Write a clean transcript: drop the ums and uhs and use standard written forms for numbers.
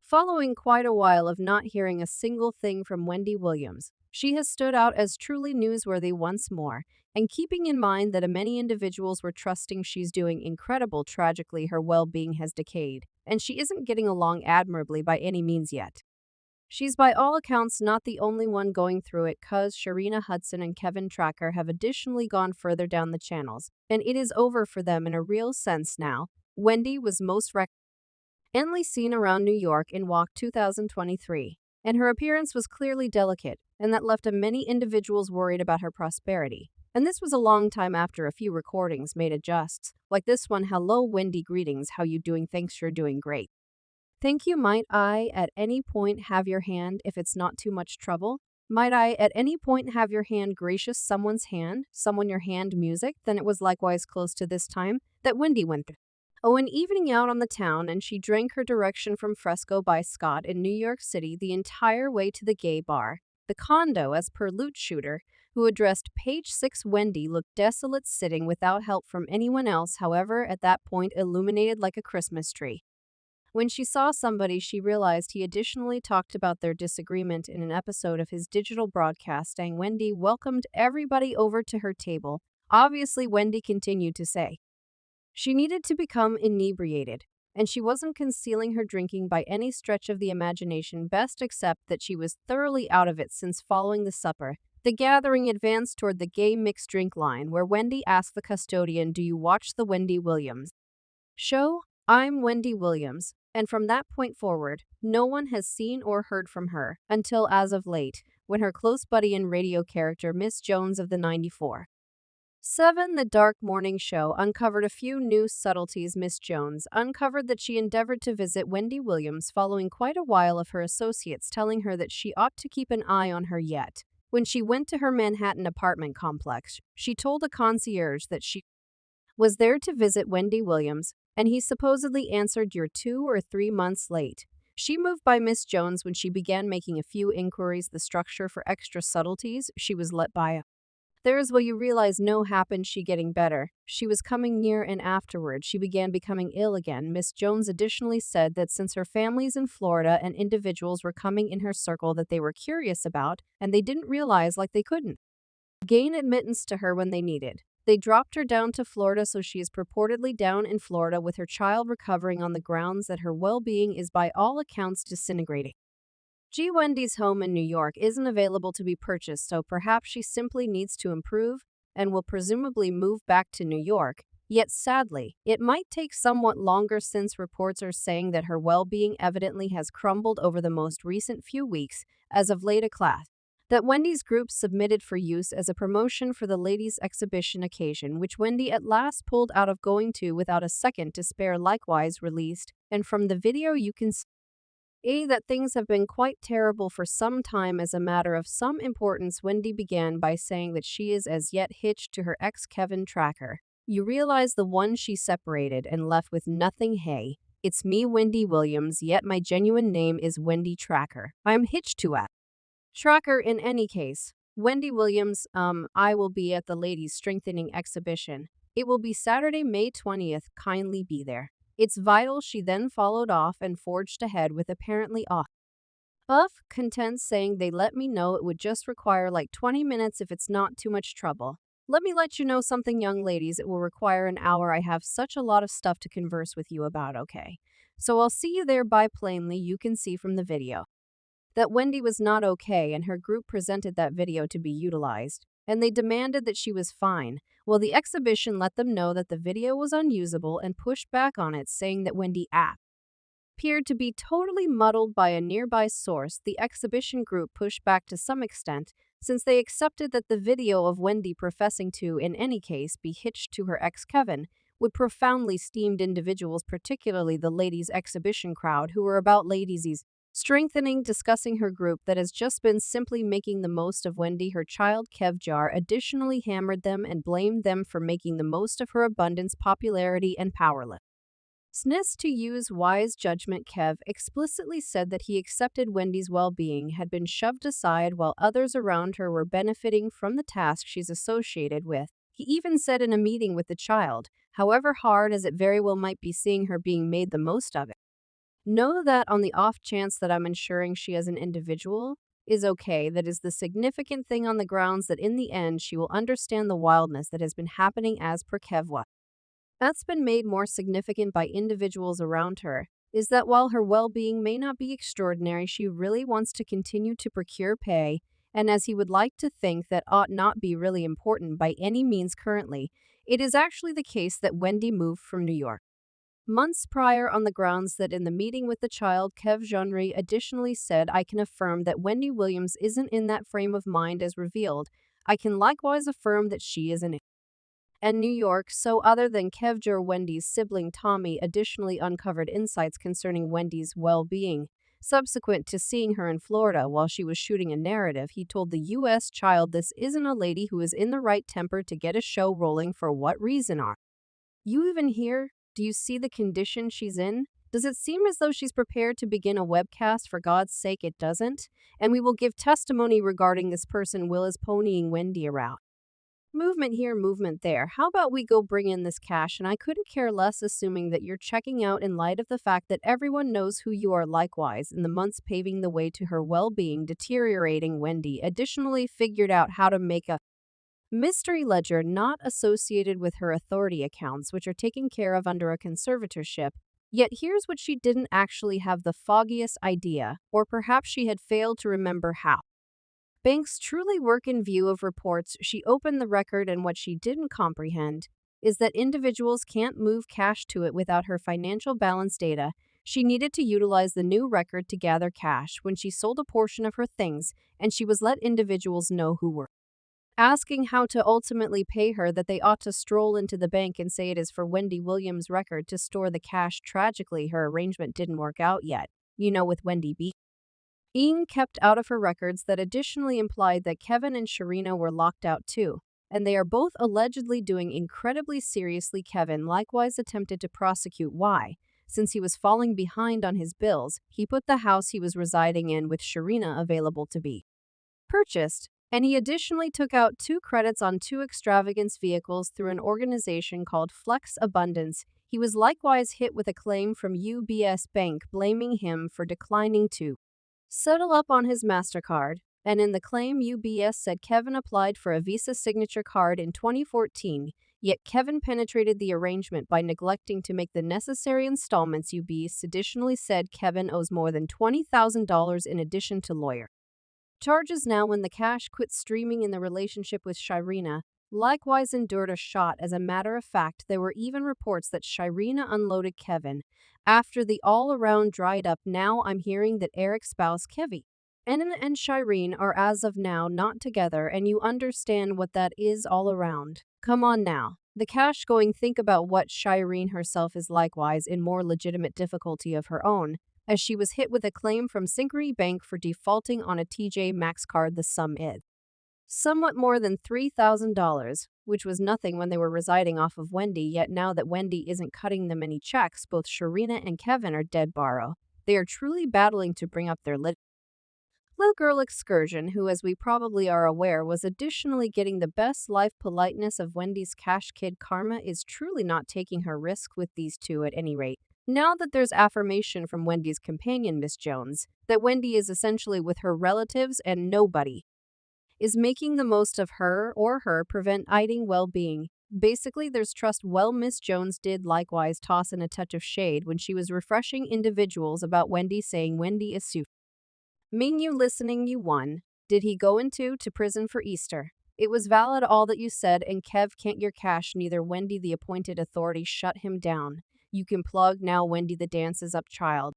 Following quite a while of not hearing a single thing from Wendy Williams, she has stood out as truly newsworthy once more, and keeping in mind that many individuals were trusting she's doing incredible, tragically her well-being has decayed, and she isn't getting along admirably by any means yet. She's by all accounts not the only one going through it, cause Sharina, Hudson, and Kevin Tracker have additionally gone further down the channels, and it is over for them in a real sense now. Wendy was most recently seen around New York in Walk 2023, and her appearance was clearly delicate, and that left many individuals worried about her prosperity. And this was a long time after a few recordings made adjusts, like this one. Hello Wendy, greetings, how you doing? Thanks, you're doing great. Thank you. Might I at any point have your hand if it's not too much trouble? Might I at any point have your hand? Gracious, someone's hand, someone your hand music. Then it was likewise close to this time that Wendy went through. Oh, an evening out on the town, and she drank her direction from Fresco by Scott in New York City the entire way to the gay bar, the condo, as per Loot Shooter, who addressed page 6. Wendy looked desolate, sitting without help from anyone else, however, at that point illuminated like a Christmas tree. When she saw somebody, she realized he additionally talked about their disagreement in an episode of his digital broadcast, and Wendy welcomed everybody over to her table. Obviously, Wendy continued to say she needed to become inebriated, and she wasn't concealing her drinking by any stretch of the imagination, best except that she was thoroughly out of it since following the supper. The gathering advanced toward the gay mixed drink line, where Wendy asked the custodian, "Do you watch the Wendy Williams show? I'm Wendy Williams." And from that point forward, no one has seen or heard from her, until as of late, when her close buddy and radio character Miss Jones of the 94.7 The Dark Morning Show uncovered a few new subtleties. Miss Jones uncovered that she endeavored to visit Wendy Williams following quite a while of her associates telling her that she ought to keep an eye on her. Yet, when she went to her Manhattan apartment complex, she told a concierge that she was there to visit Wendy Williams, and he supposedly answered, "You're 2 or 3 months late." She moved by Miss Jones when she began making a few inquiries. The structure for extra subtleties she was let by. There's where you realize no happened. She getting better. She was coming near, and afterward she began becoming ill again. Miss Jones additionally said that since her family's in Florida and individuals were coming in her circle that they were curious about, and they didn't realize like they couldn't gain admittance to her when they needed. They dropped her down to Florida, so she is purportedly down in Florida with her child recovering on the grounds that her well-being is by all accounts disintegrating. Wendy's home in New York isn't available to be purchased, so perhaps she simply needs to improve and will presumably move back to New York. Yet sadly, it might take somewhat longer since reports are saying that her well-being evidently has crumbled over the most recent few weeks. As of late, a class that Wendy's group submitted for use as a promotion for the ladies' exhibition occasion, which Wendy at last pulled out of going to without a second to spare, likewise released, and from the video you can see that things have been quite terrible for some time. As a matter of some importance, Wendy began by saying that she is as yet hitched to her ex Kevin Tracker. You realize the one she separated and left with nothing. Hey, it's me, Wendy Williams, yet my genuine name is Wendy Tracker. I'm hitched to a Tracker. In any case, Wendy Williams, I will be at the Ladies Strengthening Exhibition. It will be Saturday, May 20th. Kindly be there. It's vital. She then followed off and forged ahead with apparently off content, saying they let me know it would just require like 20 minutes if it's not too much trouble. Let me let you know something, young ladies, it will require an hour. I have such a lot of stuff to converse with you about, okay? So I'll see you there. Bye. Plainly, you can see from the video that Wendy was not okay, and her group presented that video to be utilized, and they demanded that she was fine. Well, the exhibition let them know that the video was unusable and pushed back on it, saying that Wendy appeared to be totally muddled by a nearby source. The exhibition group pushed back to some extent, since they accepted that the video of Wendy professing to, in any case, be hitched to her ex Kevin would profoundly steamed individuals, particularly the ladies' exhibition crowd, who were about ladies' strengthening, discussing her group that has just been simply making the most of Wendy, her child. Kev Jar additionally hammered them and blamed them for making the most of her abundance, popularity, and powerlessness. To use wise judgment, Kev explicitly said that he accepted Wendy's well-being had been shoved aside while others around her were benefiting from the task she's associated with. He even said in a meeting with the child, however hard as it very well might be, seeing her being made the most of it Know that on the off chance that I'm ensuring she as an individual is okay, that is the significant thing on the grounds that in the end she will understand the wildness that has been happening as per Kevwa. That's been made more significant by individuals around her, is that while her well-being may not be extraordinary, she really wants to continue to procure pay, and as he would like to think that ought not be really important by any means currently, it is actually the case that Wendy moved from New York months prior on the grounds that in the meeting with the child, Kev Jeanry additionally said, I can affirm that Wendy Williams isn't in that frame of mind as revealed. I can likewise affirm that she is in it. And New York, so other than Kevjur, Wendy's sibling Tommy additionally uncovered insights concerning Wendy's well-being. Subsequent to seeing her in Florida while she was shooting a narrative, he told the U.S. child this isn't a lady who is in the right temper to get a show rolling for what reason are you even here? Do you see the condition she's in? Does it seem as though she's prepared to begin a webcast? For God's sake, it doesn't. And we will give testimony regarding this person Will is ponying Wendy around. Movement here, movement there. How about we go bring in this cash? And I couldn't care less, assuming that you're checking out in light of the fact that everyone knows who you are. Likewise, in the months paving the way to her well-being deteriorating, Wendy additionally figured out how to make a mystery ledger not associated with her authority accounts, which are taken care of under a conservatorship. Yet here's what she didn't actually have the foggiest idea, or perhaps she had failed to remember how banks truly work. In view of reports she opened the record, and what she didn't comprehend is that individuals can't move cash to it without her financial balance data. She needed to utilize the new record to gather cash when she sold a portion of her things, and she was let individuals know who were asking how to ultimately pay her that they ought to stroll into the bank and say it is for Wendy Williams' record to store the cash. Tragically, her arrangement didn't work out yet, with Wendy being kept out of her records. That additionally implied that Kevin and Sharina were locked out too, and they are both allegedly doing incredibly seriously. Kevin likewise attempted to prosecute since he was falling behind on his bills, he put the house he was residing in with Sharina available to be purchased. And he additionally took out 2 credits on 2 extravagance vehicles through an organization called Flex Abundance. He was likewise hit with a claim from UBS Bank blaming him for declining to settle up on his MasterCard. And in the claim, UBS said Kevin applied for a Visa signature card in 2014, yet Kevin penetrated the arrangement by neglecting to make the necessary installments. UBS additionally said Kevin owes more than $20,000 in addition to lawyer charges. Now, when the cash quit streaming in the relationship with Sharina, likewise endured a shot. As a matter of fact, there were even reports that Sharina unloaded Kevin after the all-around dried up. Now I'm hearing that Eric's spouse Kevi and Shireen are as of now not together, and you understand what that is all around. Come on now. The cash going. Think about what Shireen herself is likewise in more legitimate difficulty of her own, as she was hit with a claim from Synchrony Bank for defaulting on a TJ Maxx card. The sum is somewhat more than $3,000, which was nothing when they were residing off of Wendy. Yet now that Wendy isn't cutting them any checks, both Sharina and Kevin are dead borrow. They are truly battling to bring up their little girl excursion, who, as we probably are aware, was additionally getting the best life politeness of Wendy's cash kid. Karma is truly not taking her risk with these two at any rate. Now that there's affirmation from Wendy's companion, Miss Jones, that Wendy is essentially with her relatives and nobody is making the most of her or her preventing well-being. Basically, there's trust. Well, Miss Jones did likewise toss in a touch of shade when she was refreshing individuals about Wendy, saying Wendy is suit. Mean you listening, you won. Did he go into prison for Easter? It was valid all that you said, and Kev can't your cash neither. Wendy, the appointed authority, shut him down. You can plug now. Wendy, the dance is up, child.